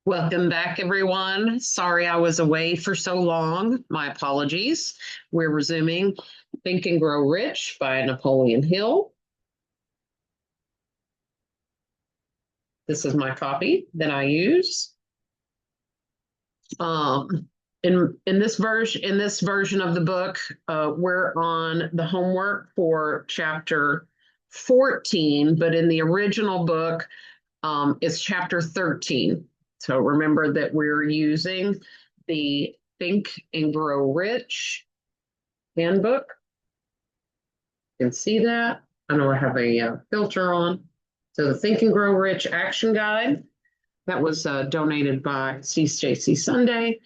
Welcome back, everyone. Sorry I was away for so long. My apologies. We're resuming Think and Grow Rich by Napoleon Hill. This is my copy that I use. Um, in this version of the book, we're on the homework for chapter 14, but in the original book, it's chapter 13. So remember that we're using the Think and Grow Rich handbook. You can see that. I know I have a filter on. So the Think and Grow Rich action guide that was donated by C. Stacy Sunday.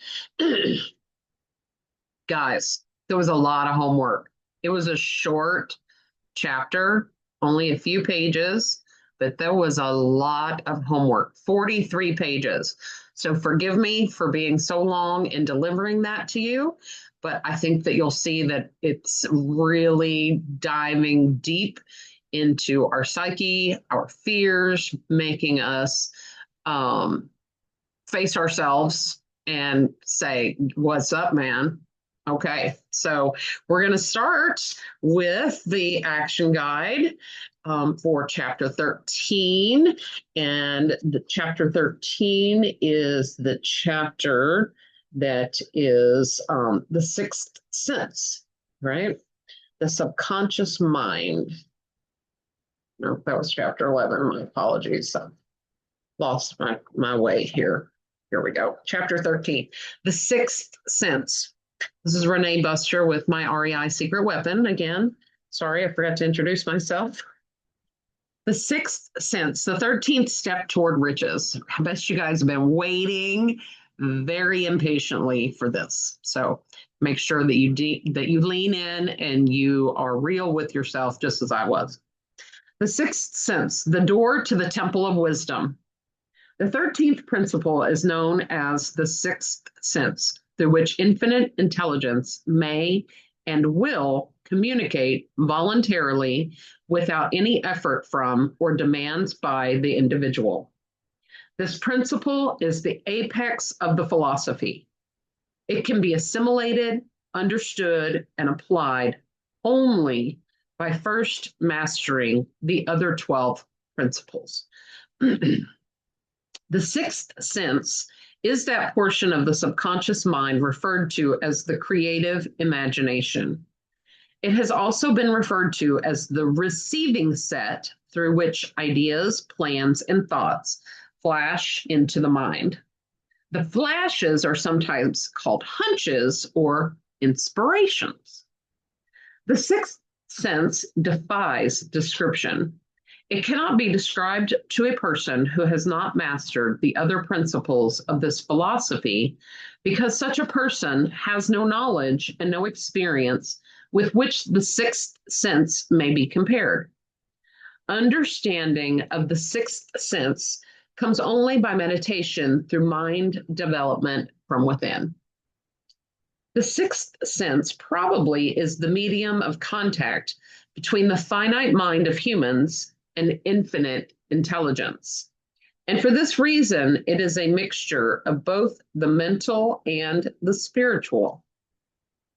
Guys, there was a lot of homework. It was a short chapter, only a few pages, but there was a lot of homework, 43 pages. So forgive me for being so long in delivering that to you, but I think that you'll see that it's really diving deep into our psyche, our fears, making us face ourselves and say, "What's up, man?" Okay, so we're going to start with the action guide for chapter 13. And the chapter 13 is the chapter that is the sixth sense, right? The subconscious mind. No, that was chapter 11. My apologies. I lost my way here. Here we go. Chapter 13, the sixth sense. This is Renee Buster with my REI secret weapon. Again, sorry, I forgot to introduce myself. The sixth sense, the 13th step toward riches. I bet you guys have been waiting very impatiently for this. So make sure that you lean in and you are real with yourself, just as I was. The sixth sense, the door to the temple of wisdom. The 13th principle is known as the sixth sense, through which infinite intelligence may and will communicate voluntarily without any effort from or demands by the individual. This principle is the apex of the philosophy. It can be assimilated, understood, and applied only by first mastering the other 12 principles. The sixth sense is that portion of the subconscious mind referred to as the creative imagination. It has also been referred to as the receiving set through which ideas, plans, and thoughts flash into the mind. The flashes are sometimes called hunches or inspirations. The sixth sense defies description. It cannot be described to a person who has not mastered the other principles of this philosophy, because such a person has no knowledge and no experience with which the sixth sense may be compared. Understanding of the sixth sense comes only by meditation through mind development from within. The sixth sense probably is the medium of contact between the finite mind of humans and infinite intelligence. And for this reason, it is a mixture of both the mental and the spiritual.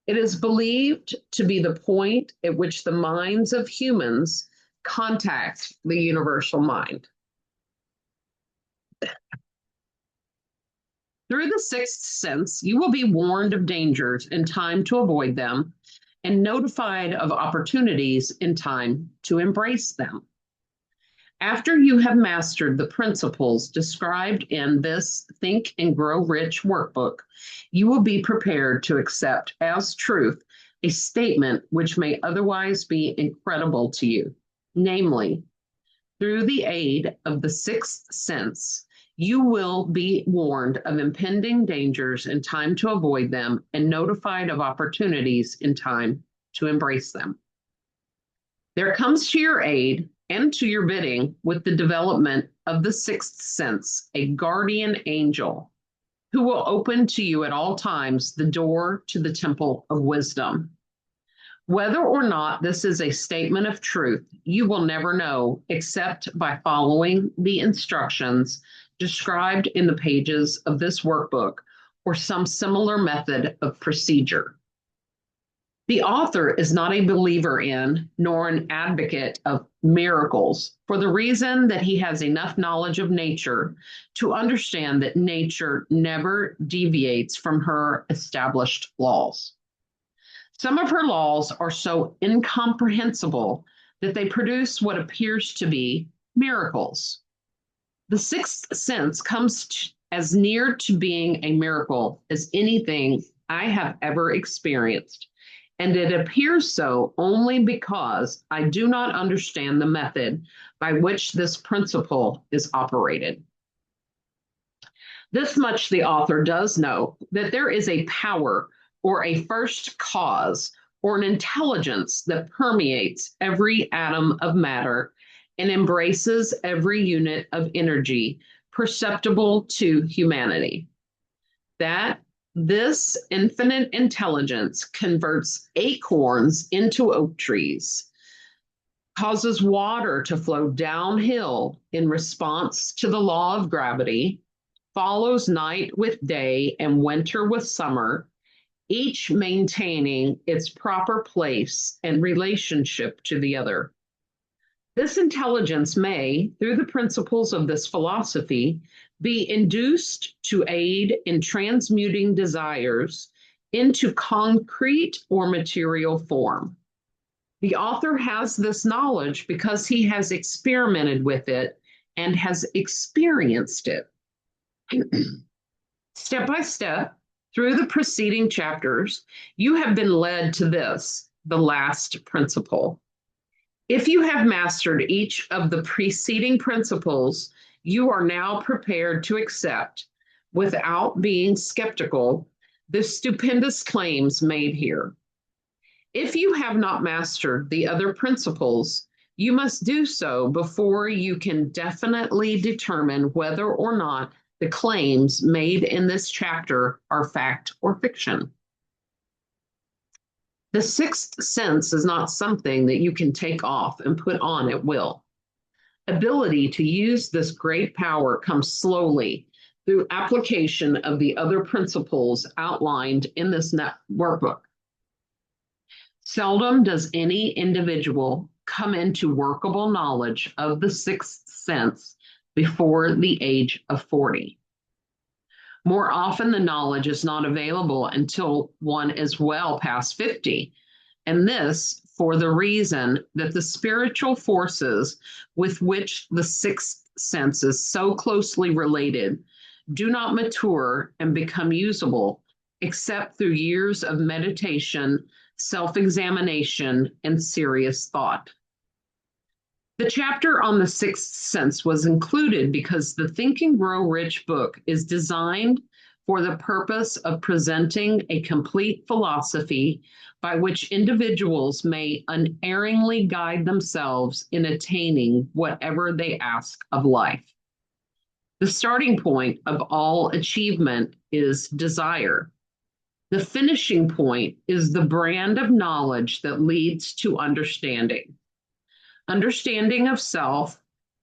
It is believed to be the point at which the minds of humans contact the universal mind. Through the sixth sense, you will be warned of dangers in time to avoid them and notified of opportunities in time to embrace them. After you have mastered the principles described in this Think and Grow Rich workbook, you will be prepared to accept as truth a statement which may otherwise be incredible to you. Namely, through the aid of the sixth sense, you will be warned of impending dangers in time to avoid them and notified of opportunities in time to embrace them. There comes to your aid and to your bidding with the development of the sixth sense, a guardian angel who will open to you at all times the door to the temple of wisdom. Whether or not this is a statement of truth, you will never know except by following the instructions described in the pages of this workbook or some similar method of procedure. The author is not a believer in nor an advocate of miracles for the reason that he has enough knowledge of nature to understand that nature never deviates from her established laws. Some of her laws are so incomprehensible that they produce what appears to be miracles. The sixth sense comes as near to being a miracle as anything I have ever experienced, and it appears so only because I do not understand the method by which this principle is operated. This much the author does know, that there is a power or a first cause or an intelligence that permeates every atom of matter and embraces every unit of energy perceptible to humanity. That this infinite intelligence converts acorns into oak trees, causes water to flow downhill in response to the law of gravity, follows night with day and winter with summer, each maintaining its proper place and relationship to the other. This intelligence may, through the principles of this philosophy, be induced to aid in transmuting desires into concrete or material form. The author has this knowledge because he has experimented with it and has experienced it. Step by step, through the preceding chapters, you have been led to this, the last principle. If you have mastered each of the preceding principles, you are now prepared to accept, without being skeptical, the stupendous claims made here. If you have not mastered the other principles, you must do so before you can definitely determine whether or not the claims made in this chapter are fact or fiction. The sixth sense is not something that you can take off and put on at will. Ability to use this great power comes slowly through application of the other principles outlined in this workbook. Seldom does any individual come into workable knowledge of the sixth sense before the age of 40. More often, the knowledge is not available until one is well past 50, and this for the reason that the spiritual forces with which the sixth sense is so closely related do not mature and become usable except through years of meditation, self-examination, and serious thought. The chapter on the sixth sense was included because the Think and Grow Rich book is designed for the purpose of presenting a complete philosophy by which individuals may unerringly guide themselves in attaining whatever they ask of life. The starting point of all achievement is desire. The finishing point is the brand of knowledge that leads to understanding. Understanding of self,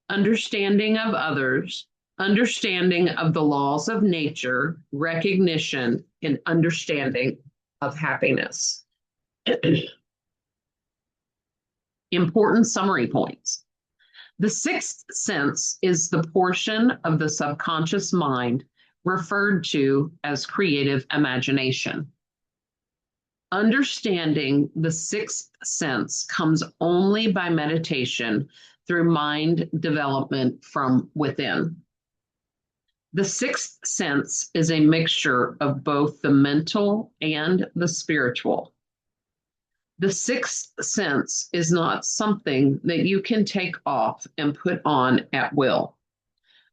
understanding of others, understanding of the laws of nature, recognition, and understanding of happiness. Important summary points. The sixth sense is the portion of the subconscious mind referred to as creative imagination. Understanding the sixth sense comes only by meditation through mind development from within. The sixth sense is a mixture of both the mental and the spiritual. The sixth sense is not something that you can take off and put on at will.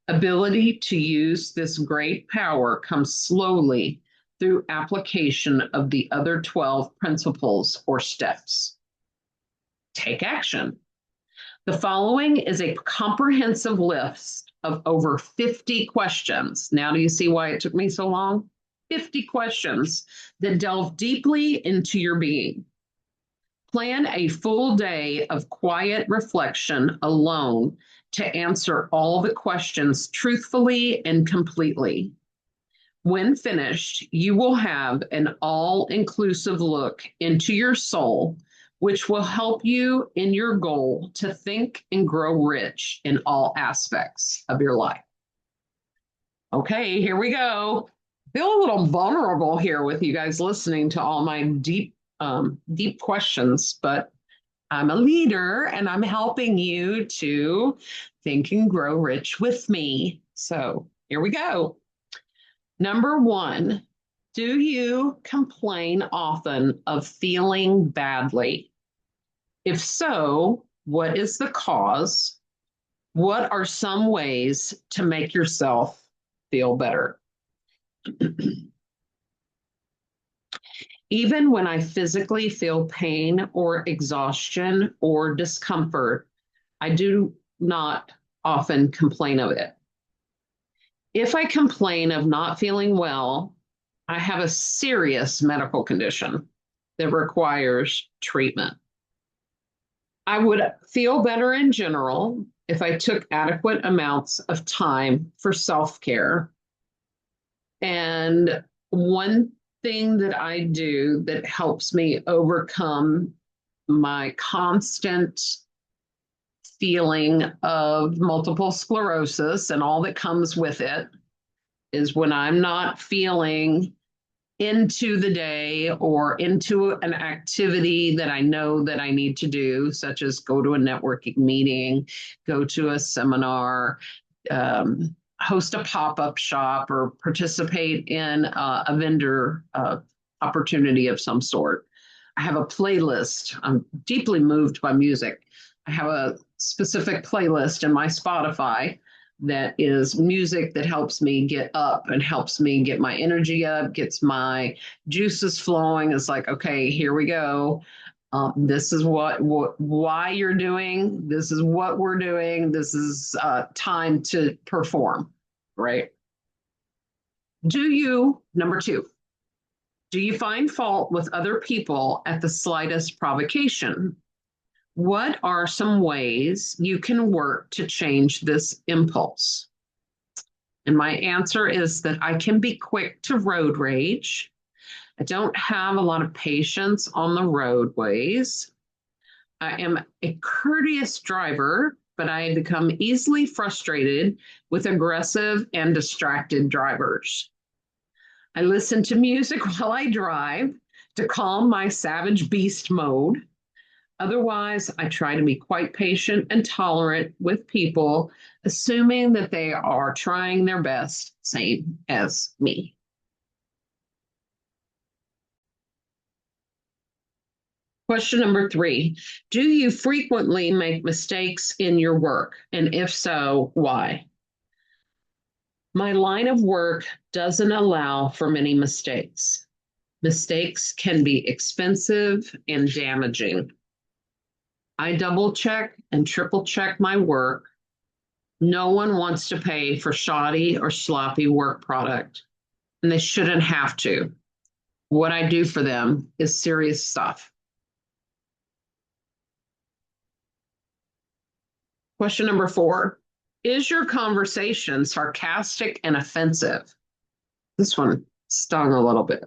Ability to use this great power comes slowly through application of the other 12 principles or steps. Take action. The following is a comprehensive list of over 50 questions. Now, do you see why it took me so long? 50 questions that delve deeply into your being. Plan a full day of quiet reflection alone to answer all the questions truthfully and completely. When finished, you will have an all inclusive look into your soul, which will help you in your goal to think and grow rich in all aspects of your life. Okay, here we go. Feel a little vulnerable here with you guys listening to all my deep questions, but I'm a leader and I'm helping you to think and grow rich with me. So here we go. Number one, do you complain often of feeling badly? If so, what is the cause? What are some ways to make yourself feel better? Even when I physically feel pain or exhaustion or discomfort, I do not often complain of it. If I complain of not feeling well, I have a serious medical condition that requires treatment. I would feel better in general if I took adequate amounts of time for self-care. And one thing that I do that helps me overcome my constant feeling of multiple sclerosis and all that comes with it is when I'm not feeling into the day or into an activity that I know that I need to do, such as go to a networking meeting, go to a seminar, host a pop-up shop, or participate in a vendor opportunity of some sort. I have a playlist. I'm deeply moved by music. I have a specific playlist in my Spotify that is music that helps me get up and helps me get my energy up, gets my juices flowing. It's like, okay, here we go. This is why you're doing. This is what we're doing. This is time to perform, right? Number two, do you find fault with other people at the slightest provocation? What are some ways you can work to change this impulse? And my answer is that I can be quick to road rage. I don't have a lot of patience on the roadways. I am a courteous driver, but I become easily frustrated with aggressive and distracted drivers. I listen to music while I drive to calm my savage beast mode. Otherwise, I try to be quite patient and tolerant with people, assuming that they are trying their best, same as me. Question number 3, do you frequently make mistakes in your work? And if so, why? My line of work doesn't allow for many mistakes. Mistakes can be expensive and damaging. I double check and triple check my work. No one wants to pay for shoddy or sloppy work product, and they shouldn't have to. What I do for them is serious stuff. Question number 4, is your conversation sarcastic and offensive? This one stung a little bit.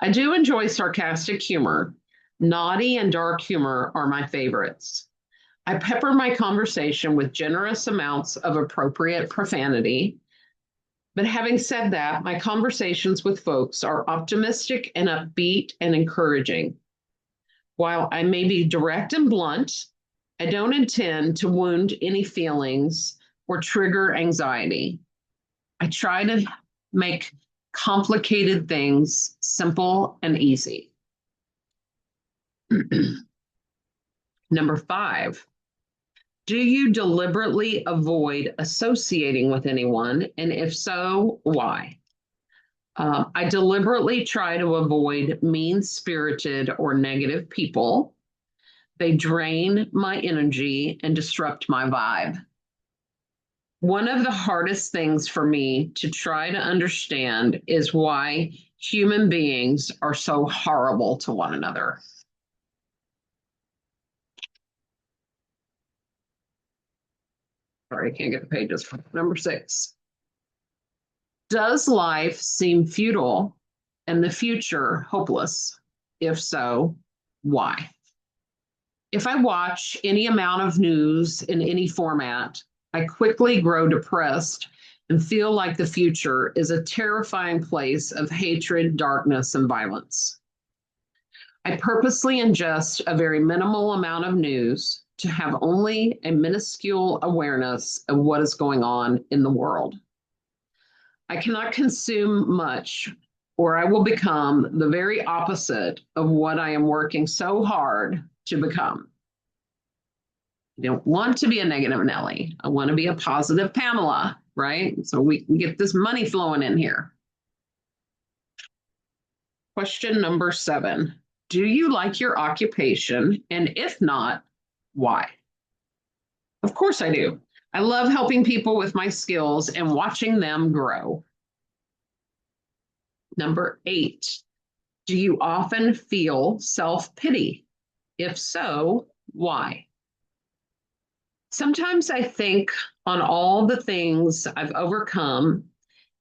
I do enjoy sarcastic humor. Naughty and dark humor are my favorites. I pepper my conversation with generous amounts of appropriate profanity. But having said that, my conversations with folks are optimistic and upbeat and encouraging. While I may be direct and blunt, I don't intend to wound any feelings or trigger anxiety. I try to make complicated things simple and easy. Number 5, do you deliberately avoid associating with anyone? And if so, why? I deliberately try to avoid mean-spirited or negative people. They drain my energy and disrupt my vibe. One of the hardest things for me to try to understand is why human beings are so horrible to one another. Sorry, I can't get the pages. Number 6. Does life seem futile and the future hopeless? If so, why? If I watch any amount of news in any format, I quickly grow depressed and feel like the future is a terrifying place of hatred, darkness, and violence. I purposely ingest a very minimal amount of news to have only a minuscule awareness of what is going on in the world. I cannot consume much, or I will become the very opposite of what I am working so hard to become. I don't want to be a negative Nelly. I want to be a positive Pamela, right? So we can get this money flowing in here. Question number 7. Do you like your occupation? And if not, why? Of course I do. I love helping people with my skills and watching them grow. Number 8. Do you often feel self-pity? If so, why? Sometimes I think on all the things I've overcome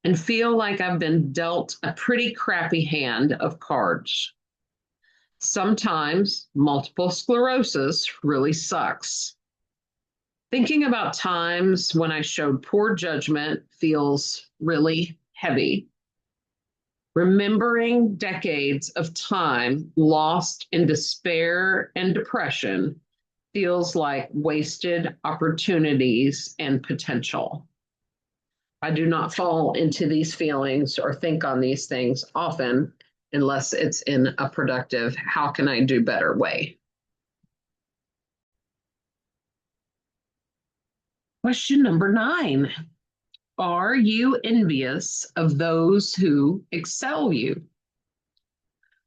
and feel like I've been dealt a pretty crappy hand of cards. Sometimes multiple sclerosis really sucks. Thinking about times when I showed poor judgment feels really heavy. Remembering decades of time lost in despair and depression feels like wasted opportunities and potential. I do not fall into these feelings or think on these things often unless it's in a productive, how can I do better way. Question number 9. Are you envious of those who excel you?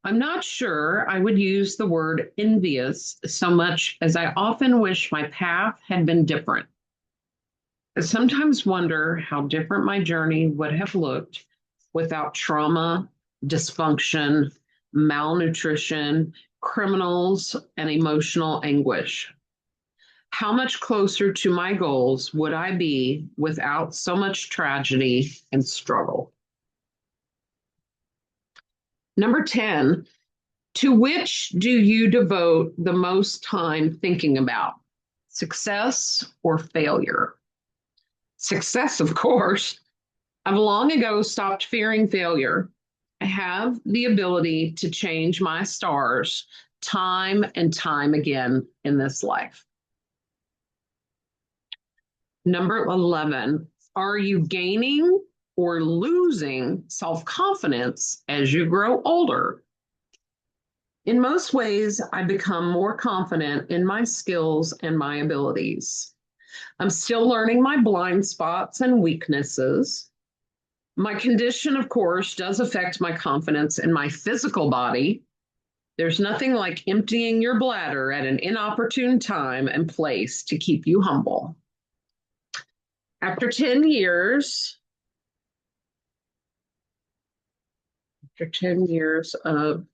I'm not sure I would use the word envious so much as I often wish my path had been different. I sometimes wonder how different my journey would have looked without trauma, dysfunction, malnutrition, criminals, and emotional anguish. How much closer to my goals would I be without so much tragedy and struggle? Number 10, to which do you devote the most time thinking about? Success or failure? Success, of course. I've long ago stopped fearing failure. I have the ability to change my stars time and time again in this life. Number 11, are you gaining or losing self-confidence as you grow older? In most ways, I become more confident in my skills and my abilities. I'm still learning my blind spots and weaknesses. My condition, of course, does affect my confidence in my physical body. There's nothing like emptying your bladder at an inopportune time and place to keep you humble. After 10 years of,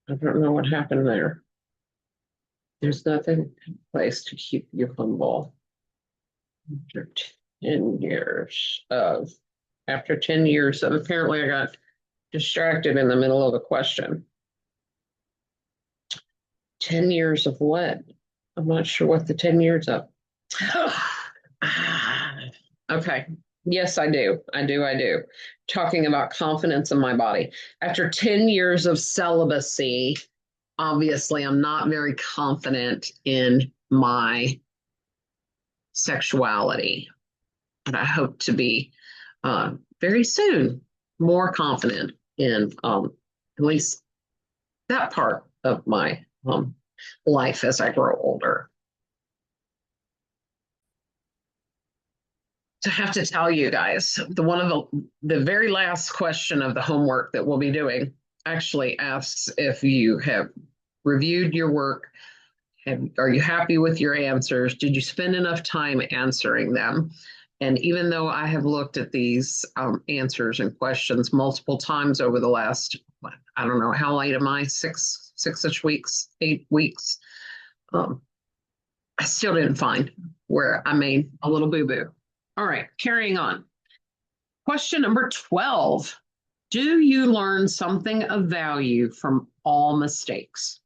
I don't know what happened there. There's nothing in place to keep you humble. After 10 years of, apparently I got distracted in the middle of a question. 10 years of what? I'm not sure what the 10 years of. Okay. Yes, I do. I do. Talking about confidence in my body. After 10 years of celibacy, obviously, I'm not very confident in my sexuality. And I hope to be very soon more confident in at least that part of my life as I grow older. To have to tell you guys, the very last question of the homework that we'll be doing actually asks if you have reviewed your work. Are you happy with your answers? Did you spend enough time answering them? And even though I have looked at these answers and questions multiple times over the last, I don't know, how late am I? 6-ish weeks, 8 weeks. I still didn't find where I made a little boo boo. All right, carrying on. Question number 12. Do you learn something of value from all mistakes?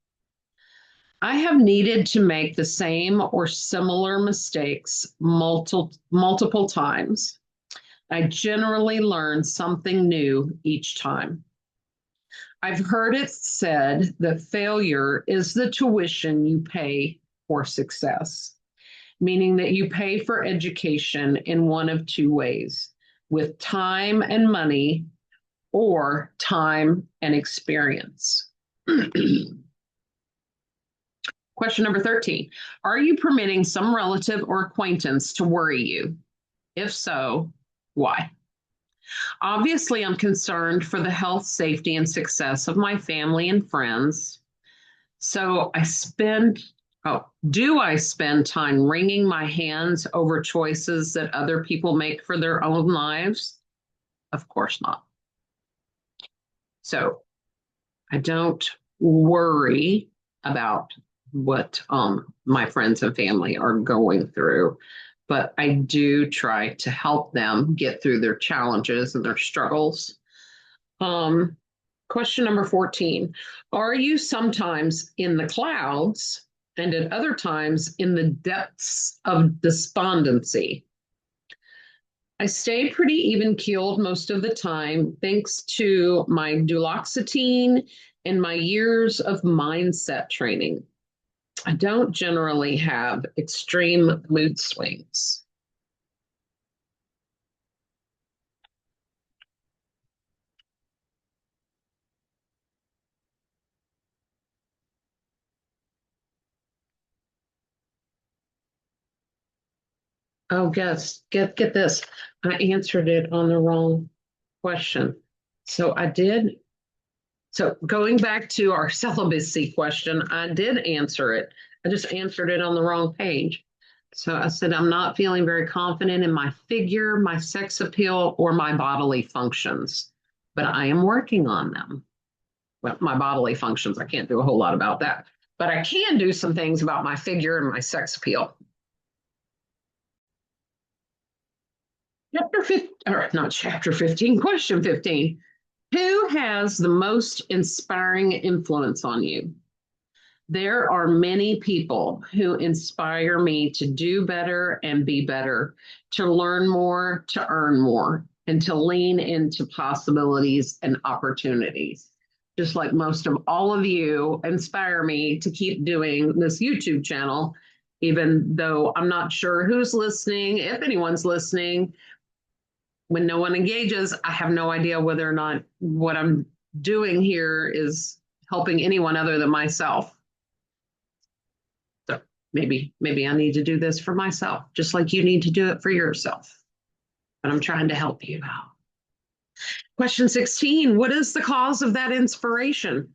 I have needed to make the same or similar mistakes multiple times. I generally learn something new each time. I've heard it said that failure is the tuition you pay for success, meaning that you pay for education in one of two ways, with time and money or time and experience. Question number 13. Are you permitting some relative or acquaintance to worry you? If so, why? Obviously, I'm concerned for the health, safety, and success of my family and friends. So do I spend time wringing my hands over choices that other people make for their own lives? Of course not. So I don't worry about what my friends and family are going through, but I do try to help them get through their challenges and their struggles. Question number 14. Are you sometimes in the clouds and at other times in the depths of despondency? I stay pretty even keeled most of the time, thanks to my duloxetine and my years of mindset training. I don't generally have extreme mood swings. Oh, guess, get this. I answered it on the wrong question. So I did. So going back to our celibacy question, I did answer it. I just answered it on the wrong page. So I said, I'm not feeling very confident in my figure, my sex appeal, or my bodily functions, but I am working on them. Well, my bodily functions, I can't do a whole lot about that, but I can do some things about my figure and my sex appeal. Chapter 15, or not chapter 15, question 15. Who has the most inspiring influence on you? There are many people who inspire me to do better and be better, to learn more, to earn more, and to lean into possibilities and opportunities. Just like most of all of you inspire me to keep doing this YouTube channel, even though I'm not sure who's listening, if anyone's listening. When no one engages, I have no idea whether or not what I'm doing here is helping anyone other than myself. So maybe I need to do this for myself, just like you need to do it for yourself. But I'm trying to help you out. Question 16, what is the cause of that inspiration?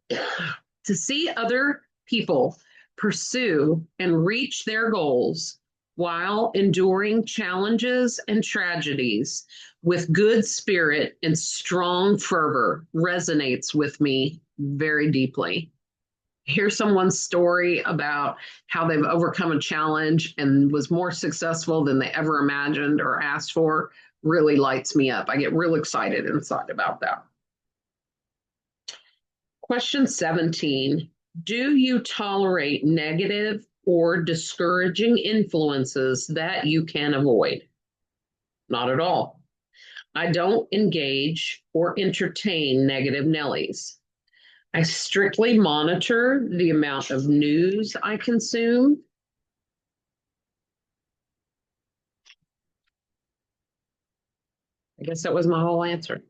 To see other people pursue and reach their goals while enduring challenges and tragedies with good spirit and strong fervor resonates with me very deeply. Hear someone's story about how they've overcome a challenge and was more successful than they ever imagined or asked for really lights me up. I get real excited inside about that. Question 17. Do you tolerate negative or discouraging influences that you can avoid? Not at all. I don't engage or entertain negative Nellies. I strictly monitor the amount of news I consume. I guess that was my whole answer.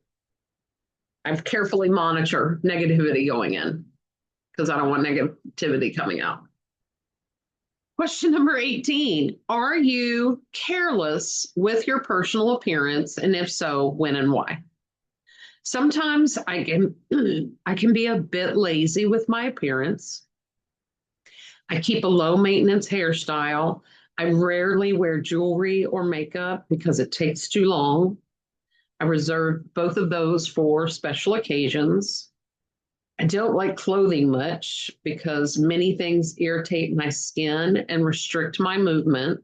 I carefully monitor negativity going in because I don't want negativity coming out. Question number 18. Are you careless with your personal appearance? And if so, when and why? Sometimes I can be a bit lazy with my appearance. I keep a low maintenance hairstyle. I rarely wear jewelry or makeup because it takes too long. I reserve both of those for special occasions. I don't like clothing much because many things irritate my skin and restrict my movement.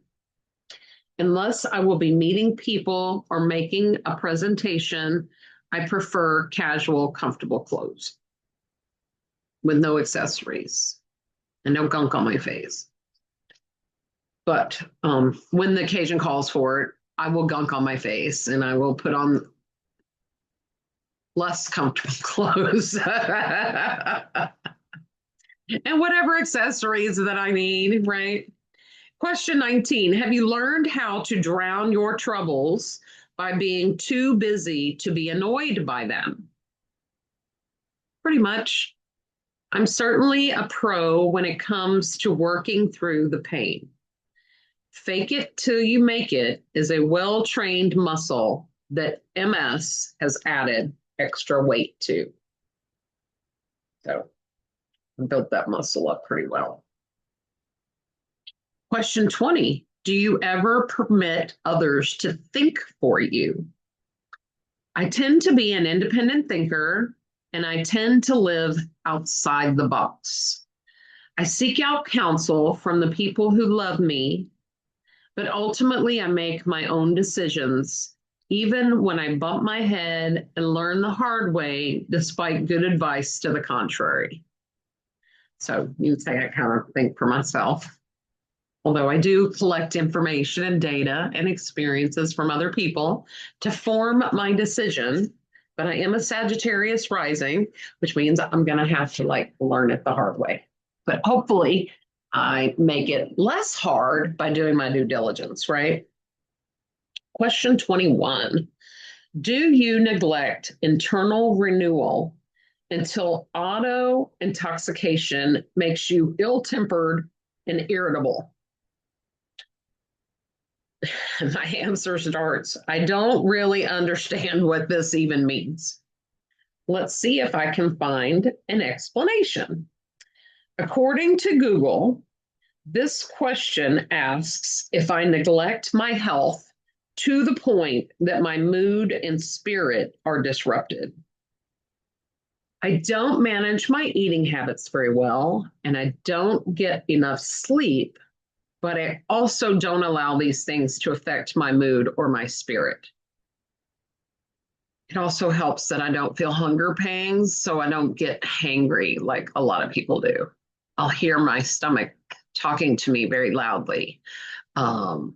Unless I will be meeting people or making a presentation, I prefer casual, comfortable clothes with no accessories and no gunk on my face. But when the occasion calls for it, I will gunk on my face and I will put on less comfortable clothes and whatever accessories that I need, right? Question 19. Have you learned how to drown your troubles by being too busy to be annoyed by them? Pretty much. I'm certainly a pro when it comes to working through the pain. Fake it till you make it is a well trained muscle that MS has added extra weight to. So I built that muscle up pretty well. Question 20. Do you ever permit others to think for you? I tend to be an independent thinker and I tend to live outside the box. I seek out counsel from the people who love me, but ultimately I make my own decisions, even when I bump my head and learn the hard way, despite good advice to the contrary. So you'd say I kind of think for myself. Although I do collect information and data and experiences from other people to form my decision, but I am a Sagittarius rising, which means I'm going to have to learn it the hard way. But hopefully I make it less hard by doing my due diligence, right? Question 21. Do you neglect internal renewal until auto intoxication makes you ill-tempered and irritable? My answer starts, I don't really understand what this even means. Let's see if I can find an explanation. According to Google, this question asks if I neglect my health to the point that my mood and spirit are disrupted. I don't manage my eating habits very well, and I don't get enough sleep, but I also don't allow these things to affect my mood or my spirit. It also helps that I don't feel hunger pangs, so I don't get hangry like a lot of people do. I'll hear my stomach talking to me very loudly, and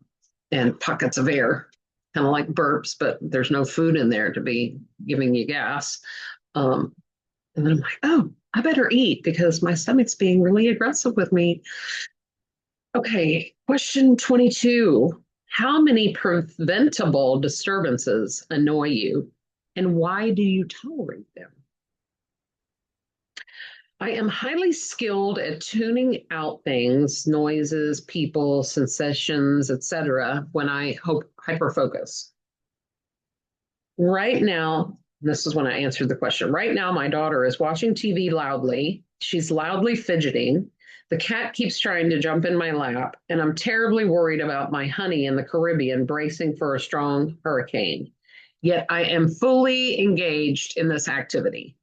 pockets of air, kind of like burps, but there's no food in there to be giving you gas. And then I'm like, oh, I better eat because my stomach's being really aggressive with me. Okay, question 22. How many preventable disturbances annoy you, and why do you tolerate them? I am highly skilled at tuning out things, noises, people, sensations, etc., when I hyperfocus. Right now, this is when I answered the question. Right now, my daughter is watching TV loudly. She's loudly fidgeting. The cat keeps trying to jump in my lap, and I'm terribly worried about my honey in the Caribbean bracing for a strong hurricane. Yet I am fully engaged in this activity.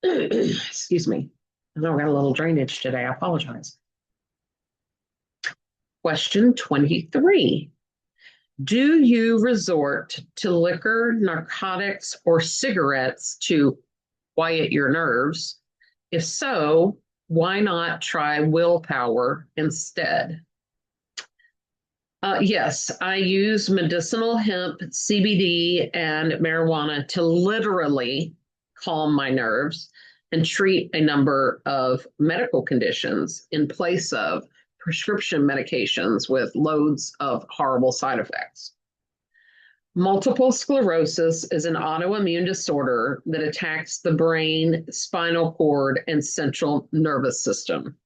Excuse me. I know I got a little drainage today. I apologize. Question 23. Do you resort to liquor, narcotics, or cigarettes to quiet your nerves? If so, why not try willpower instead? Yes, I use medicinal hemp, CBD, and marijuana to literally calm my nerves and treat a number of medical conditions in place of prescription medications with loads of horrible side effects. Multiple sclerosis is an autoimmune disorder that attacks the brain, spinal cord, and central nervous system.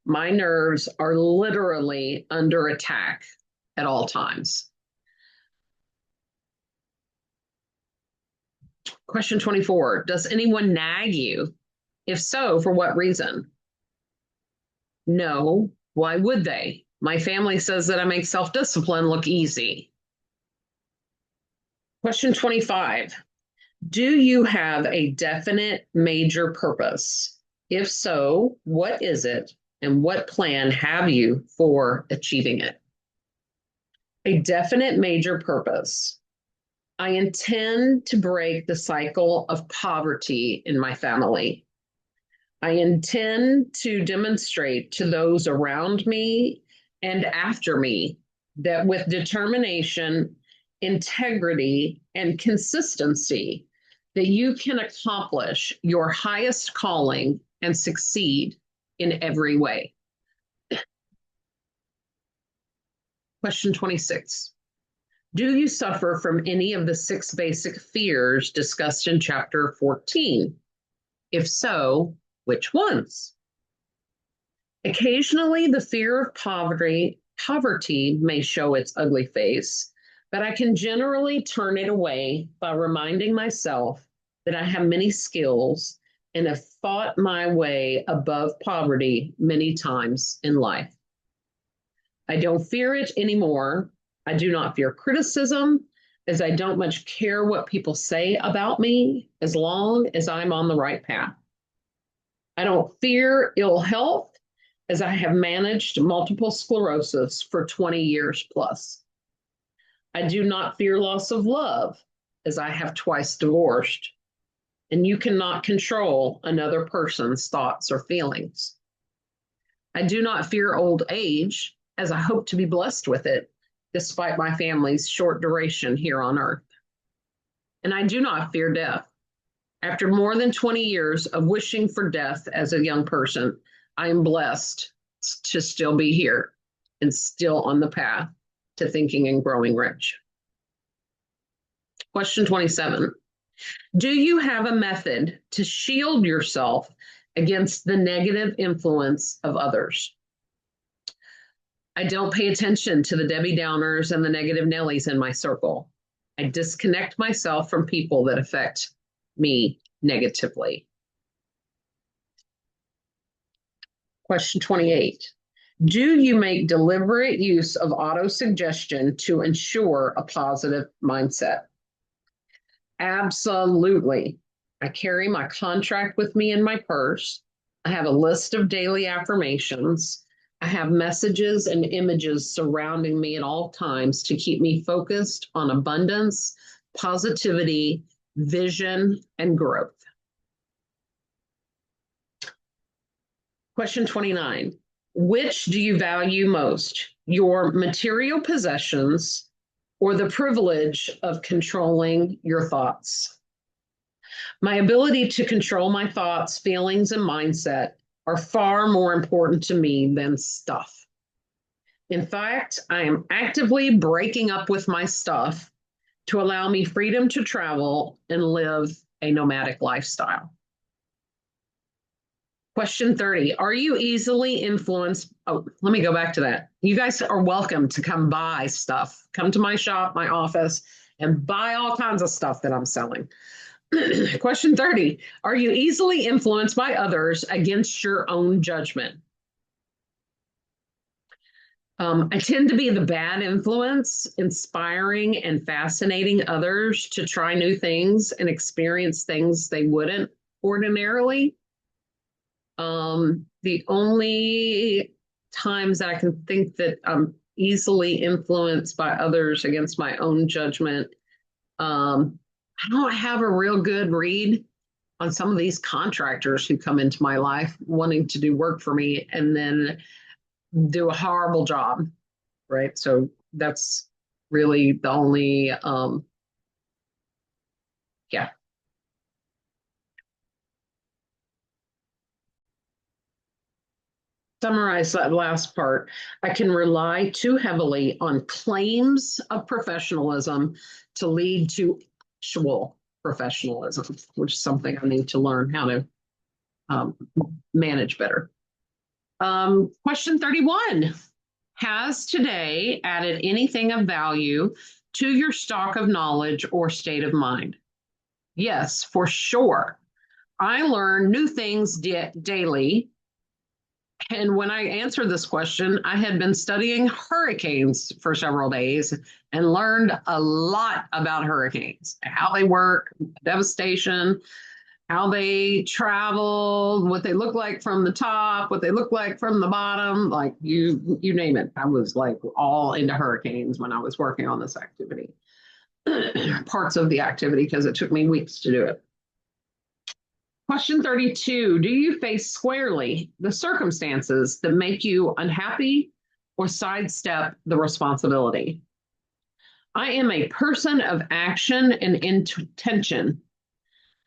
My nerves are literally under attack at all times. Question 24. Does anyone nag you? If so, for what reason? No. Why would they? My family says that I make self-discipline look easy. Question 25. Do you have a definite major purpose? If so, what is it? And what plan have you for achieving it? A definite major purpose. I intend to break the cycle of poverty in my family. I intend to demonstrate to those around me and after me that with determination, integrity, and consistency, that you can accomplish your highest calling and succeed in every way. Question 26. Do you suffer from any of the 6 basic fears discussed in chapter 14? If so, which ones? Occasionally, the fear of poverty may show its ugly face, but I can generally turn it away by reminding myself that I have many skills and have fought my way above poverty many times in life. I don't fear it anymore. I do not fear criticism, as I don't much care what people say about me as long as I'm on the right path. I don't fear ill health, as I have managed multiple sclerosis for 20 years plus. I do not fear loss of love, as I have twice divorced. And you cannot control another person's thoughts or feelings. I do not fear old age, as I hope to be blessed with it, despite my family's short duration here on earth. And I do not fear death. After more than 20 years of wishing for death as a young person, I am blessed to still be here and still on the path to thinking and growing rich. Question 27. Do you have a method to shield yourself against the negative influence of others? I don't pay attention to the Debbie Downers and the negative Nellies in my circle. I disconnect myself from people that affect me negatively. Question 28. Do you make deliberate use of autosuggestion to ensure a positive mindset? Absolutely. I carry my contract with me in my purse. I have a list of daily affirmations. I have messages and images surrounding me at all times to keep me focused on abundance, positivity, vision, and growth. Question 29. Which do you value most, your material possessions or the privilege of controlling your thoughts? My ability to control my thoughts, feelings, and mindset are far more important to me than stuff. In fact, I am actively breaking up with my stuff to allow me freedom to travel and live a nomadic lifestyle. Question 30. Are you easily influenced? Oh, let me go back to that. You guys are welcome to come buy stuff. Come to my shop, my office, and buy all kinds of stuff that I'm selling. Question 30. Are you easily influenced by others against your own judgment? I tend to be the bad influence, inspiring and fascinating others to try new things and experience things they wouldn't ordinarily. The only times that I can think that I'm easily influenced by others against my own judgment, I don't have a real good read on some of these contractors who come into my life wanting to do work for me and then do a horrible job, right? So that's really the only, yeah. Summarize that last part. I can rely too heavily on claims of professionalism to lead to actual professionalism, which is something I need to learn how to manage better. Question 31. Has today added anything of value to your stock of knowledge or state of mind? Yes, for sure. I learn new things daily And when I answered this question, I had been studying hurricanes for several days and learned a lot about hurricanes, how they work, devastation, how they travel, what they look like from the top, what they look like from the bottom, like you name it. I was like all into hurricanes when I was working on this activity, parts of the activity, because it took me weeks to do it. Question 32. Do you face squarely the circumstances that make you unhappy or sidestep the responsibility? I am a person of action and intention.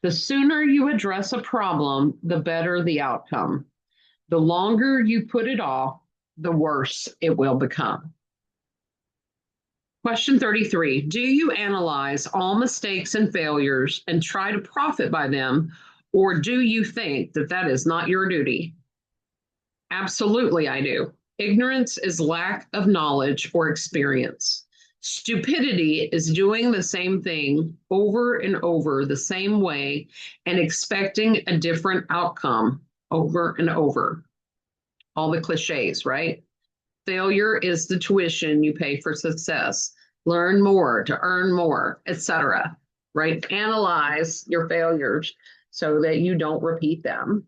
The sooner you address a problem, the better the outcome. The longer you put it off, the worse it will become. Question 33. Do you analyze all mistakes and failures and try to profit by them, or do you think that that is not your duty? Absolutely, I do. Ignorance is lack of knowledge or experience. Stupidity is doing the same thing over and over the same way and expecting a different outcome over and over. All the cliches, right? Failure is the tuition you pay for success. Learn more to earn more, etc. Right? Analyze your failures so that you don't repeat them.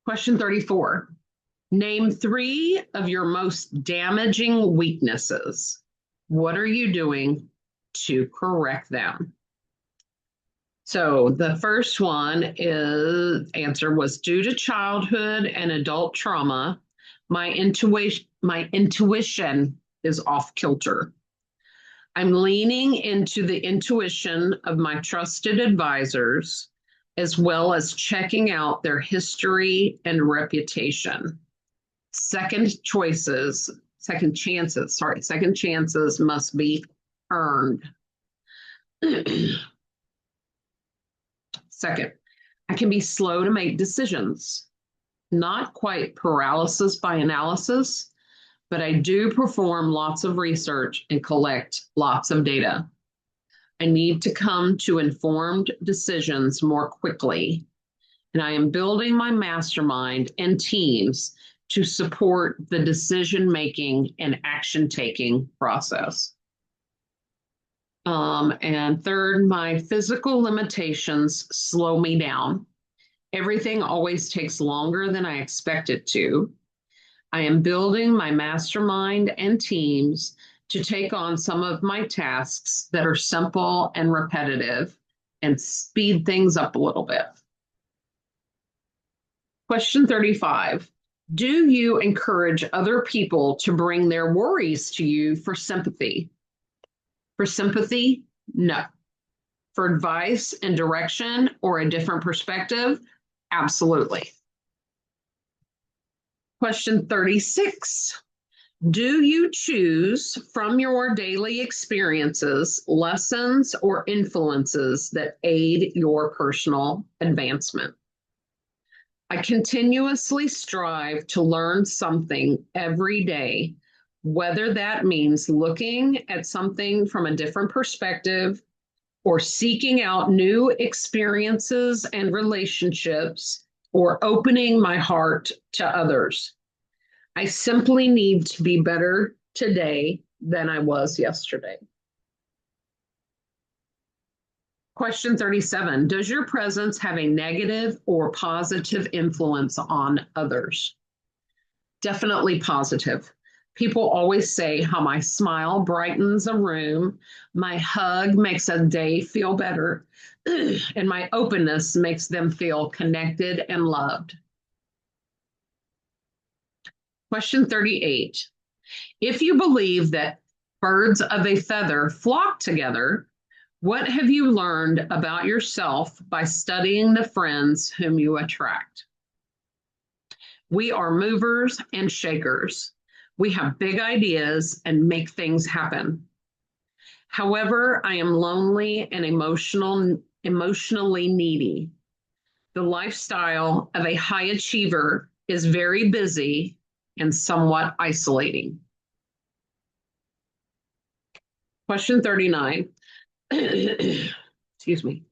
Question 34. Name 3 of your most damaging weaknesses. What are you doing to correct them? So the first one is answer was due to childhood and adult trauma. My intuition is off kilter. I'm leaning into the intuition of my trusted advisors, as well as checking out their history and reputation. Second chances must be earned. Second, I can be slow to make decisions, not quite paralysis by analysis, but I do perform lots of research and collect lots of data. I need to come to informed decisions more quickly, and I am building my mastermind and teams to support the decision-making and action-taking process. And third, my physical limitations slow me down. Everything always takes longer than I expect it to. I am building my mastermind and teams to take on some of my tasks that are simple and repetitive and speed things up a little bit. Question 35. Do you encourage other people to bring their worries to you for sympathy? For sympathy, no. For advice and direction or a different perspective, absolutely. Question 36. Do you choose from your daily experiences lessons or influences that aid your personal advancement? I continuously strive to learn something every day, whether that means looking at something from a different perspective or seeking out new experiences and relationships or opening my heart to others. I simply need to be better today than I was yesterday. Question 37. Does your presence have a negative or positive influence on others? Definitely positive. People always say how my smile brightens a room, my hug makes a day feel better, and my openness makes them feel connected and loved. Question 38. If you believe that birds of a feather flock together, what have you learned about yourself by studying the friends whom you attract? We are movers and shakers. We have big ideas and make things happen. However, I am lonely and emotionally needy. The lifestyle of a high achiever is very busy and somewhat isolating. Question 39. Excuse me.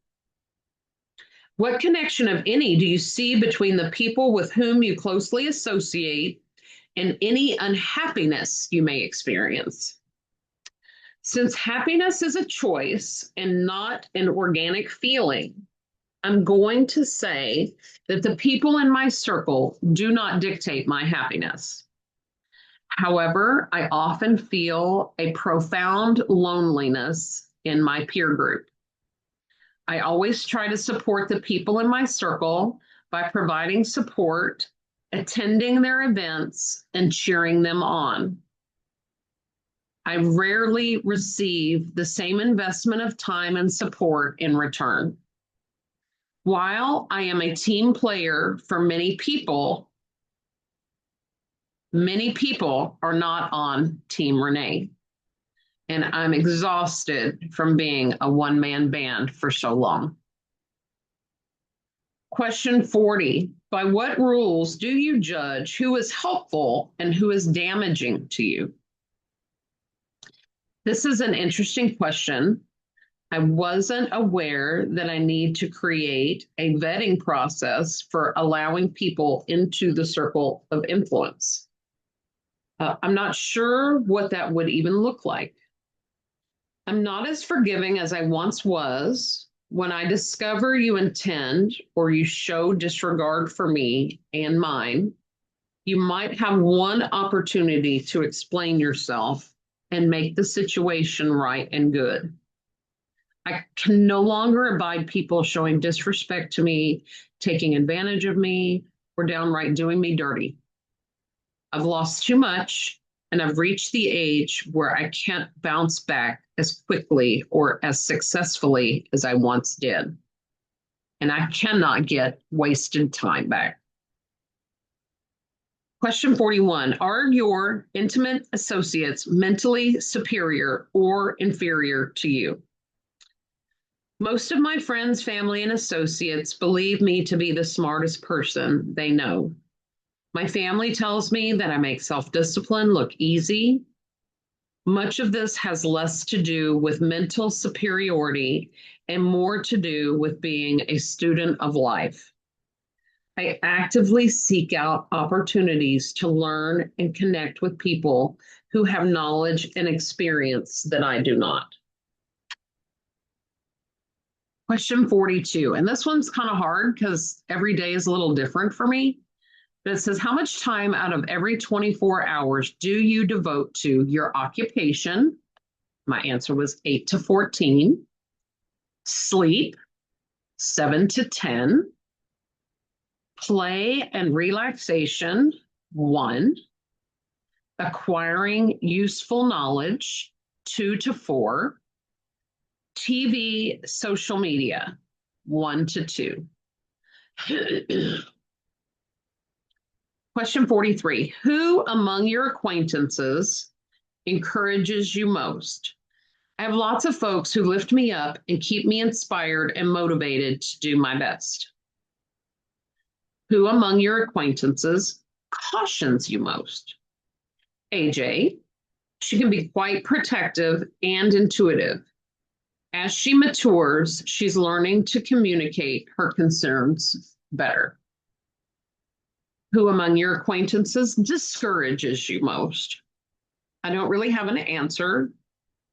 What connection, of any, do you see between the people with whom you closely associate and any unhappiness you may experience? Since happiness is a choice and not an organic feeling, I'm going to say that the people in my circle do not dictate my happiness. However, I often feel a profound loneliness in my peer group. I always try to support the people in my circle by providing support, attending their events, and cheering them on. I rarely receive the same investment of time and support in return. While I am a team player for many people are not on Team Renee. And I'm exhausted from being a one-man band for so long. Question 40. By what rules do you judge who is helpful and who is damaging to you? This is an interesting question. I wasn't aware that I need to create a vetting process for allowing people into the circle of influence. I'm not sure what that would even look like. I'm not as forgiving as I once was. When I discover you intend or you show disregard for me and mine, you might have one opportunity to explain yourself and make the situation right and good. I can no longer abide people showing disrespect to me, taking advantage of me, or downright doing me dirty. I've lost too much, and I've reached the age where I can't bounce back as quickly or as successfully as I once did. And I cannot get wasted time back. Question 41. Are your intimate associates mentally superior or inferior to you? Most of my friends, family, and associates believe me to be the smartest person they know. My family tells me that I make self-discipline look easy. Much of this has less to do with mental superiority and more to do with being a student of life. I actively seek out opportunities to learn and connect with people who have knowledge and experience that I do not. Question 42, and this one's kind of hard because every day is a little different for me. But it says, how much time out of every 24 hours do you devote to your occupation? My answer was 8 to 14. Sleep, 7 to 10. Play and relaxation, 1. Acquiring useful knowledge, 2 to 4. TV, social media, 1 to 2. Question 43. Who among your acquaintances encourages you most? I have lots of folks who lift me up and keep me inspired and motivated to do my best. Who among your acquaintances cautions you most? AJ. She can be quite protective and intuitive. As she matures, she's learning to communicate her concerns better. Who among your acquaintances discourages you most? I don't really have an answer,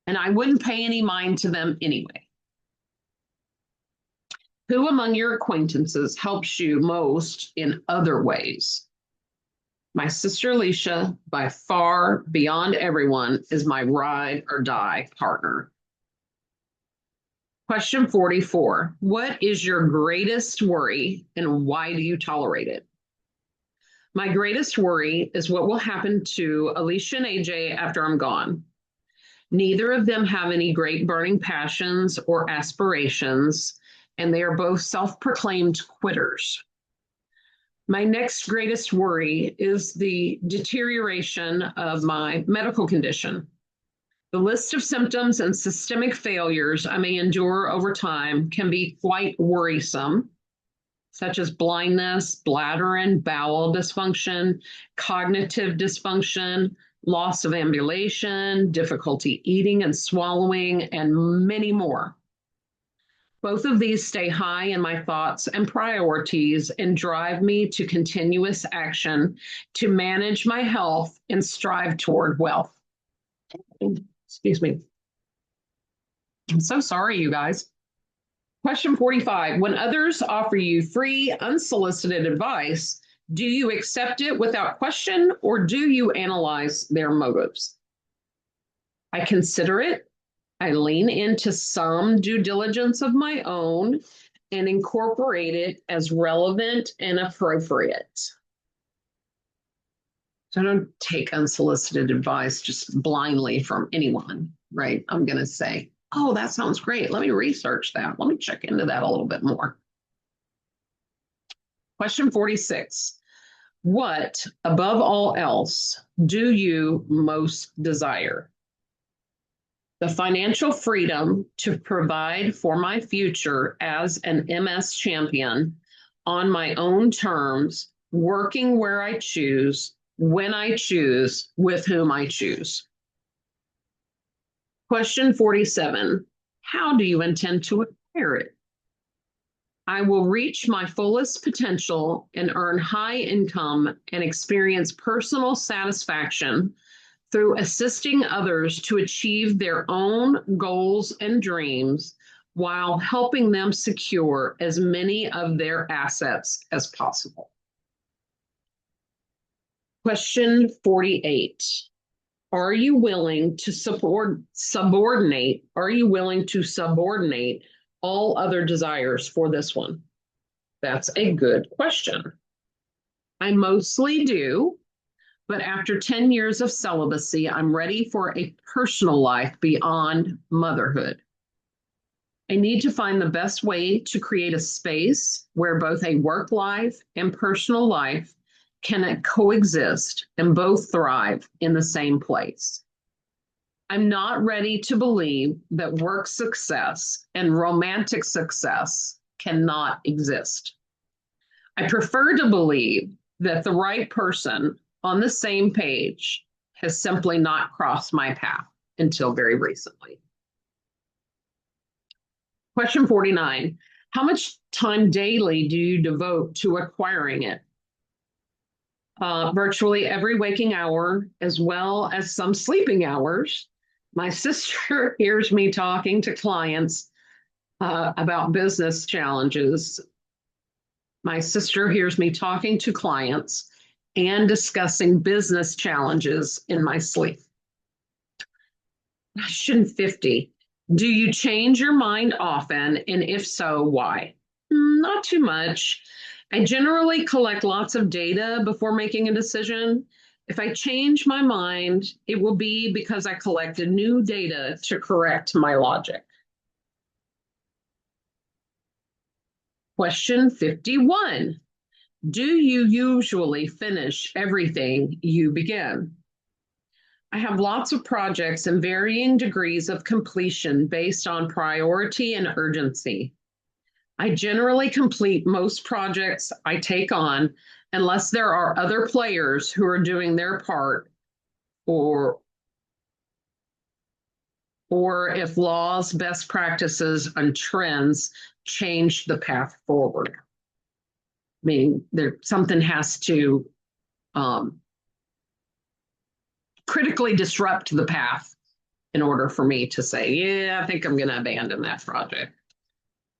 and I wouldn't pay any mind to them anyway. Who among your acquaintances helps you most in other ways? My sister Alicia, by far beyond everyone, is my ride or die partner. Question 44. What is your greatest worry and why do you tolerate it? My greatest worry is what will happen to Alicia and AJ after I'm gone. Neither of them have any great burning passions or aspirations, and they are both self-proclaimed quitters. My next greatest worry is the deterioration of my medical condition. The list of symptoms and systemic failures I may endure over time can be quite worrisome, such as blindness, bladder and bowel dysfunction, cognitive dysfunction, loss of ambulation, difficulty eating and swallowing, and many more. Both of these stay high in my thoughts and priorities and drive me to continuous action to manage my health and strive toward wealth. Excuse me. I'm so sorry, you guys. Question 45. When others offer you free, unsolicited advice, do you accept it without question or do you analyze their motives? I consider it. I lean into some due diligence of my own and incorporate it as relevant and appropriate. So I don't take unsolicited advice just blindly from anyone, right? I'm going to say, oh, that sounds great. Let me research that. Let me check into that a little bit more. Question 46. What, above all else, do you most desire? The financial freedom to provide for my future as an MS champion on my own terms, working where I choose, when I choose, with whom I choose. Question 47. How do you intend to acquire it? I will reach my fullest potential and earn high income and experience personal satisfaction through assisting others to achieve their own goals and dreams while helping them secure as many of their assets as possible. Question 48. Are you willing to subordinate all other desires for this one? That's a good question. I mostly do. But after 10 years of celibacy, I'm ready for a personal life beyond motherhood. I need to find the best way to create a space where both a work life and personal life can coexist and both thrive in the same place. I'm not ready to believe that work success and romantic success cannot exist. I prefer to believe that the right person on the same page has simply not crossed my path until very recently. Question 49. How much time daily do you devote to acquiring it? Virtually every waking hour, as well as some sleeping hours. My sister hears me talking to clients about business challenges. My sister hears me talking to clients and discussing business challenges in my sleep. Question 50. Do you change your mind often? And if so, why? Not too much. I generally collect lots of data before making a decision. If I change my mind, it will be because I collected new data to correct my logic. Question 51. Do you usually finish everything you begin? I have lots of projects in varying degrees of completion based on priority and urgency. I generally complete most projects I take on unless there are other players who are doing their part or if laws, best practices, and trends change the path forward. Meaning something has to critically disrupt the path in order for me to say, yeah, I think I'm going to abandon that project.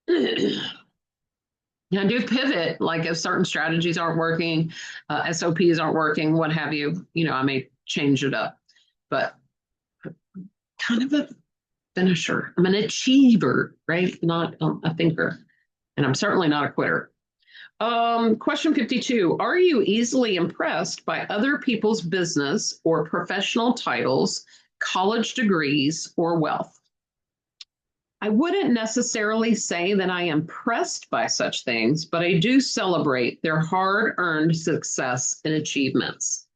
I do pivot, like if certain strategies aren't working, SOPs aren't working, what have you, I may change it up. But kind of a finisher. I'm an achiever, right? Not a thinker. And I'm certainly not a quitter. Question 52. Are you easily impressed by other people's business or professional titles, college degrees, or wealth? I wouldn't necessarily say that I am impressed by such things, but I do celebrate their hard-earned success and achievements.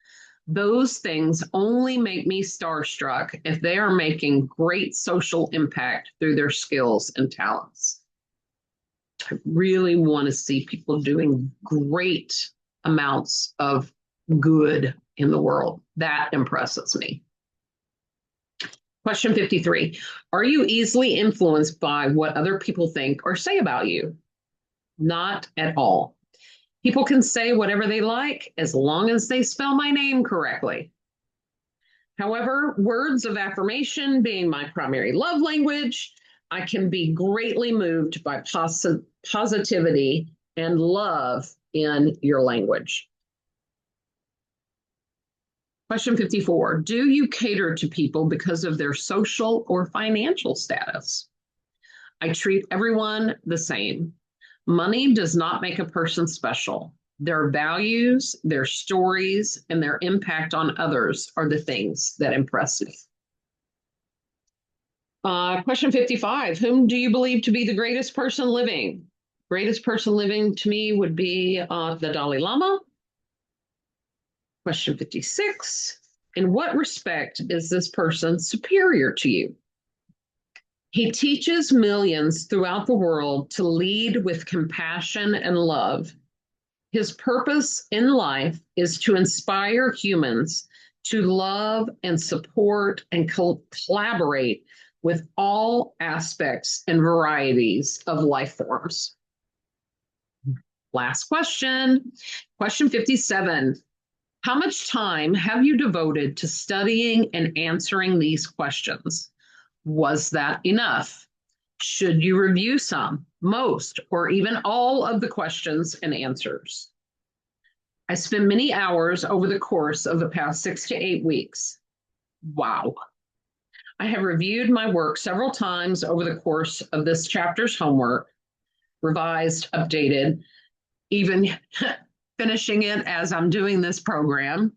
Those things only make me starstruck if they are making great social impact through their skills and talents. I really want to see people doing great amounts of good in the world. That impresses me. Question 53. Are you easily influenced by what other people think or say about you? Not at all. People can say whatever they like as long as they spell my name correctly. However, words of affirmation being my primary love language, I can be greatly moved by positivity and love in your language. Question 54. Do you cater to people because of their social or financial status? I treat everyone the same. Money does not make a person special. Their values, their stories, and their impact on others are the things that impress me. Question 55. Whom do you believe to be the greatest person living? Greatest person living to me would be the Dalai Lama. Question 56. In what respect is this person superior to you? He teaches millions throughout the world to lead with compassion and love. His purpose in life is to inspire humans to love and support and collaborate with all aspects and varieties of life forms. Last question. Question 57. How much time have you devoted to studying and answering these questions? Was that enough? Should you review some, most, or even all of the questions and answers? I spent many hours over the course of the past 6 to 8 weeks. Wow. I have reviewed my work several times over the course of this chapter's homework, revised, updated, even finishing it as I'm doing this program.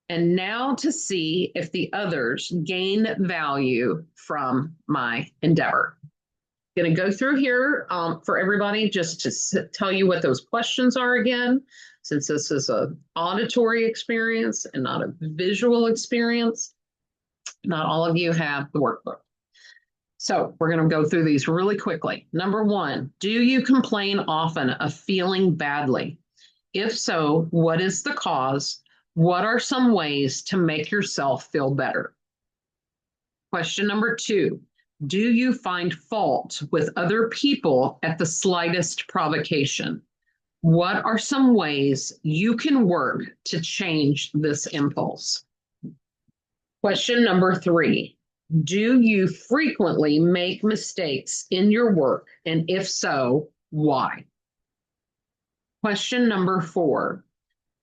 And now to see if the others gain value from my endeavor. I'm going to go through here for everybody just to tell you what those questions are again, since this is an auditory experience and not a visual experience. Not all of you have the workbook. So we're going to go through these really quickly. Number 1, do you complain often of feeling badly? If so, what is the cause? What are some ways to make yourself feel better? Question number 2, do you find fault with other people at the slightest provocation? What are some ways you can work to change this impulse? Question number 3, do you frequently make mistakes in your work? And if so, why? Question number 4,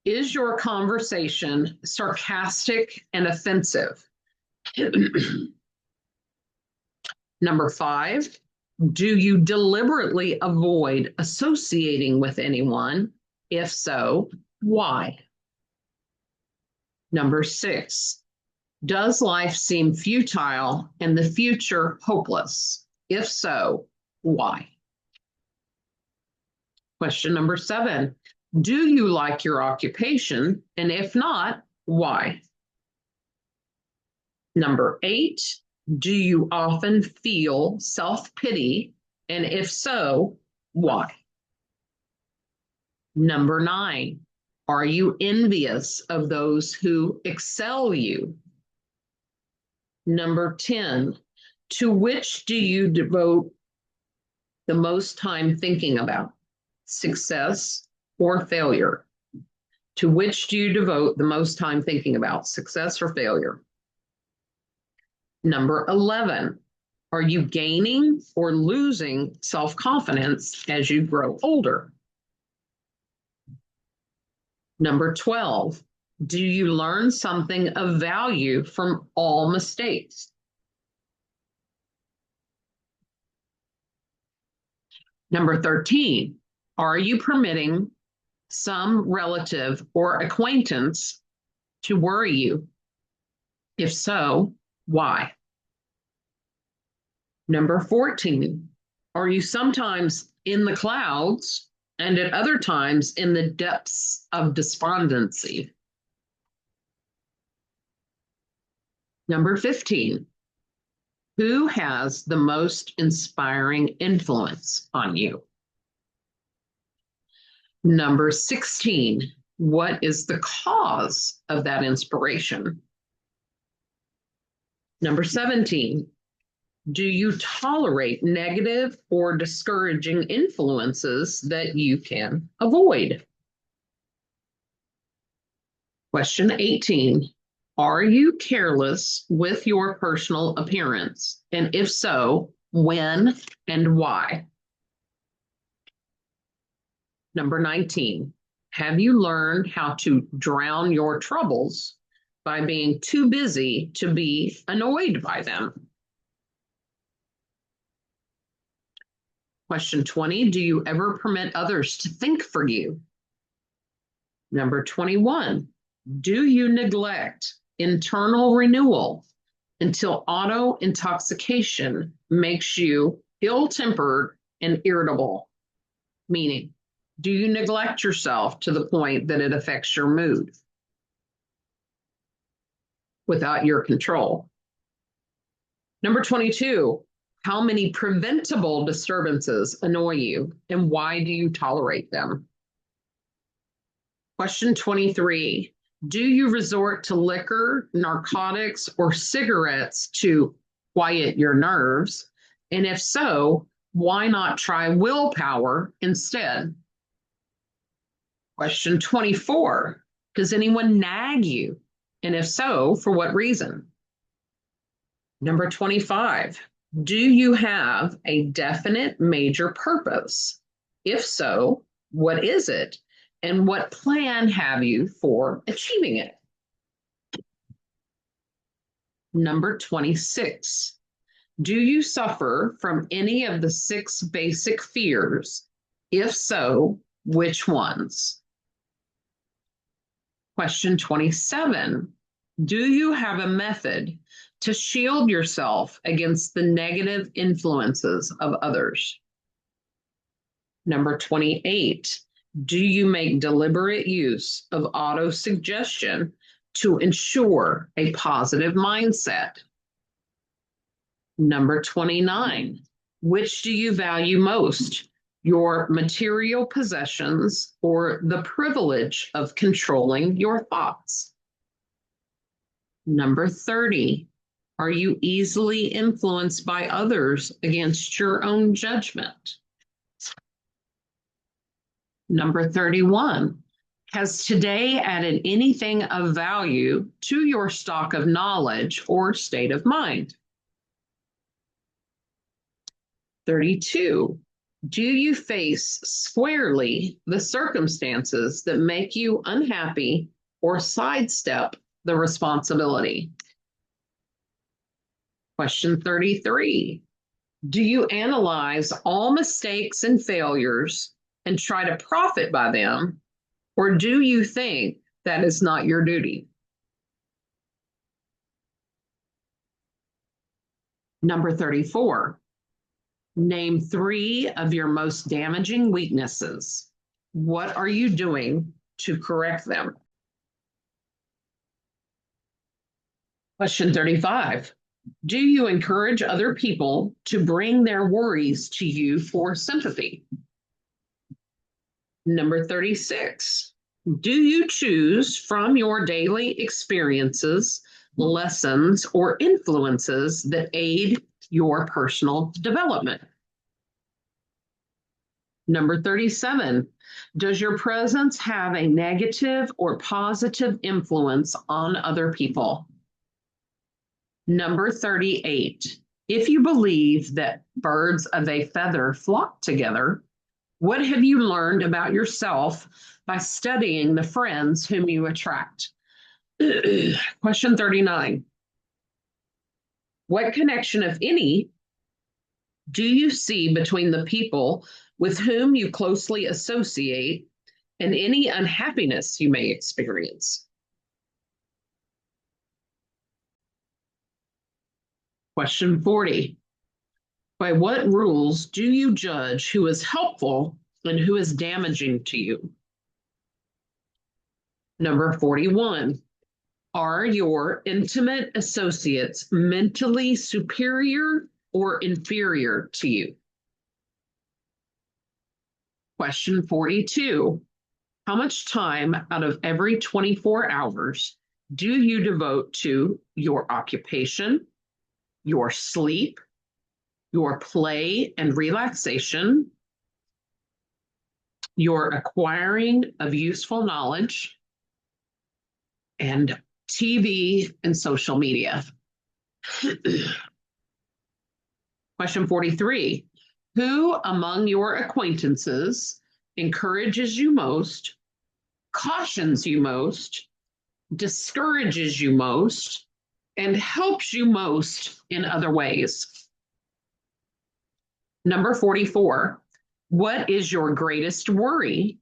is your conversation sarcastic and offensive? Number 5, do you deliberately avoid associating with anyone? If so, why? Number 6, does life seem futile and the future hopeless? If so, why? Question number 7, do you like your occupation? And if not, why? Number 8, do you often feel self-pity? And if so, why? Number 9, are you envious of those who excel you? Number 10, to which do you devote the most time thinking about? Success or failure? To which do you devote the most time thinking about? Success or failure? Number 11, are you gaining or losing self-confidence as you grow older? Number 12, do you learn something of value from all mistakes? Number 13, are you permitting some relative or acquaintance to worry you? If so, why? Number 14, are you sometimes in the clouds and at other times in the depths of despondency? Number 15, who has the most inspiring influence on you? Number 16, what is the cause of that inspiration? Number 17, do you tolerate negative or discouraging influences that you can avoid? Question 18, are you careless with your personal appearance? And if so, when and why? Number 19, have you learned how to drown your troubles by being too busy to be annoyed by them? Question 20, do you ever permit others to think for you? Number 21, do you neglect internal renewal until auto intoxication makes you ill-tempered and irritable? Meaning, do you neglect yourself to the point that it affects your mood without your control? Number 22, how many preventable disturbances annoy you and why do you tolerate them? Question 23, do you resort to liquor, narcotics, or cigarettes to quiet your nerves? And if so, why not try willpower instead? Question 24, does anyone nag you? And if so, for what reason? Number 25, do you have a definite major purpose? If so, what is it? And what plan have you for achieving it? Number 26, do you suffer from any of the 6 basic fears? If so, which ones? Question 27, do you have a method to shield yourself against the negative influences of others? Number 28, do you make deliberate use of auto-suggestion to ensure a positive mindset? Number 29, which do you value most, your material possessions or the privilege of controlling your thoughts? Number 30, are you easily influenced by others against your own judgment? Number 31, has today added anything of value to your stock of knowledge or state of mind? 32, do you face squarely the circumstances that make you unhappy or sidestep the responsibility? Question 33, do you analyze all mistakes and failures and try to profit by them, or do you think that is not your duty? Number 34, name 3 of your most damaging weaknesses. What are you doing to correct them? Question 35, do you encourage other people to bring their worries to you for sympathy? Number 36, do you choose from your daily experiences, lessons, or influences that aid your personal development? Number 37, does your presence have a negative or positive influence on other people? Number 38, if you believe that birds of a feather flock together, what have you learned about yourself by studying the friends whom you attract? Question 39, what connection, if any, do you see between the people with whom you closely associate and any unhappiness you may experience? Question 40, by what rules do you judge who is helpful and who is damaging to you? Number 41, are your intimate associates mentally superior or inferior to you? Question 42, how much time out of every 24 hours do you devote to your occupation, your sleep, your play and relaxation, your acquiring of useful knowledge, and TV and social media. Question 43. Who among your acquaintances encourages you most, cautions you most, discourages you most, and helps you most in other ways? Number 44. What is your greatest worry?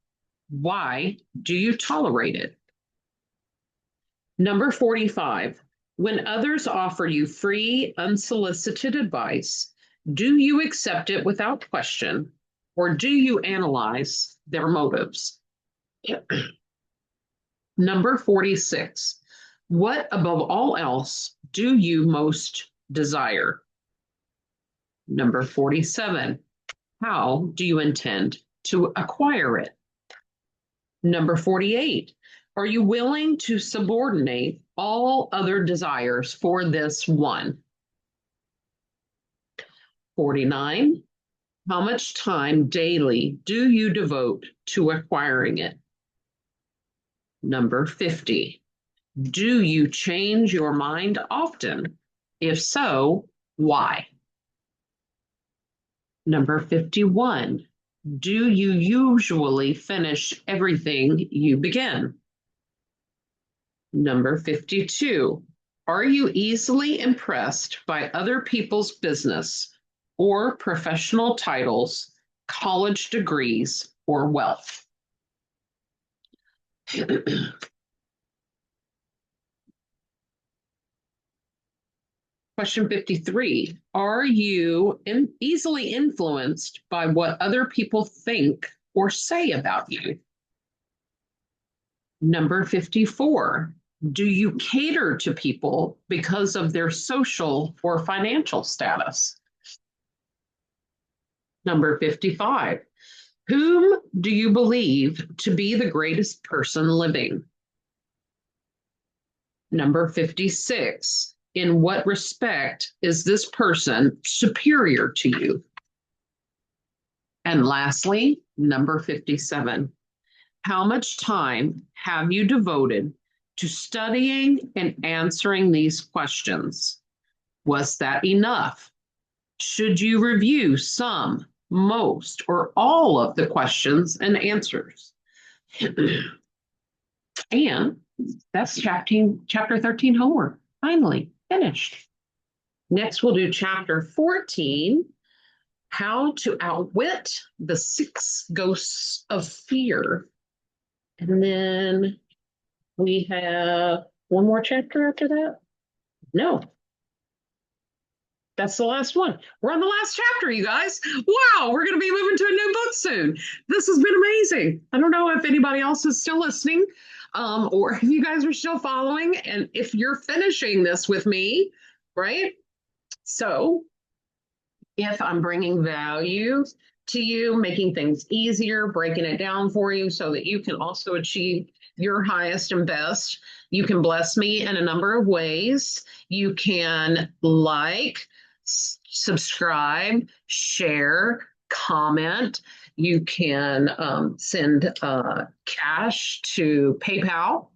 Why do you tolerate it? Number 45. When others offer you free, unsolicited advice, do you accept it without question, or do you analyze their motives? Number 46. What above all else do you most desire? Number 47. How do you intend to acquire it? Number 48. Are you willing to subordinate all other desires for this one? 49. How much time daily do you devote to acquiring it? Number 50. Do you change your mind often? If so, why? Number 51. Do you usually finish everything you begin? Number 52. Are you easily impressed by other people's business or professional titles, college degrees, or wealth? Question 53. Are you easily influenced by what other people think or say about you? Number 54. Do you cater to people because of their social or financial status? Number 55. Whom do you believe to be the greatest person living? Number 56. In what respect is this person superior to you? And lastly, number 57. How much time have you devoted to studying and answering these questions? Was that enough? Should you review some, most, or all of the questions and answers? And that's chapter 13 homework. Finally finished. Next, we'll do chapter 14, how to outwit the 6 ghosts of fear. And then we have one more chapter after that? No. That's the last one. We're on the last chapter, you guys. Wow, we're going to be moving to a new book soon. This has been amazing. I don't know if anybody else is still listening, or if you guys are still following, and if you're finishing this with me, right? So if I'm bringing value to you, making things easier, breaking it down for you so that you can also achieve your highest and best, you can bless me in a number of ways. You can like, subscribe, share, comment. You can send cash to PayPal,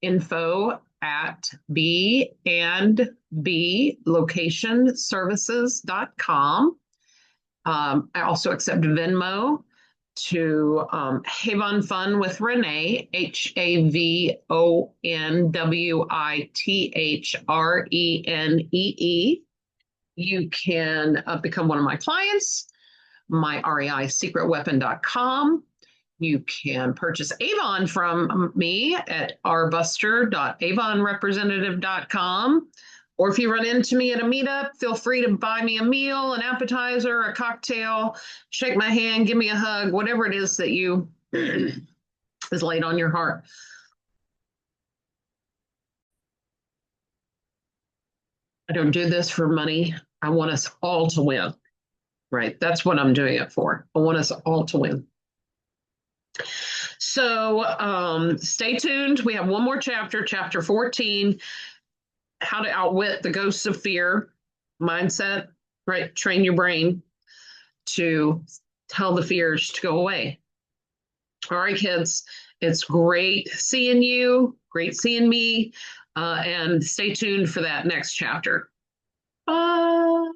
info@b&blocationservices.com. I also accept Venmo to Havon Fun with Renee, HAVONWITHRENEE. You can become one of my clients, my REIsecretweapon.com. You can purchase Avon from me at rbuster.avonrepresentative.com. Or if you run into me at a meetup, feel free to buy me a meal, an appetizer, a cocktail, shake my hand, give me a hug, whatever it is that you is laid on your heart. I don't do this for money. I want us all to win, right? That's what I'm doing it for. I want us all to win. So stay tuned. We have one more chapter, chapter 14, how to outwit the ghosts of fear. mindset, right? Train your brain to tell the fears to go away. All right, kids, it's great seeing you, great seeing me, and stay tuned for that next chapter. Bye.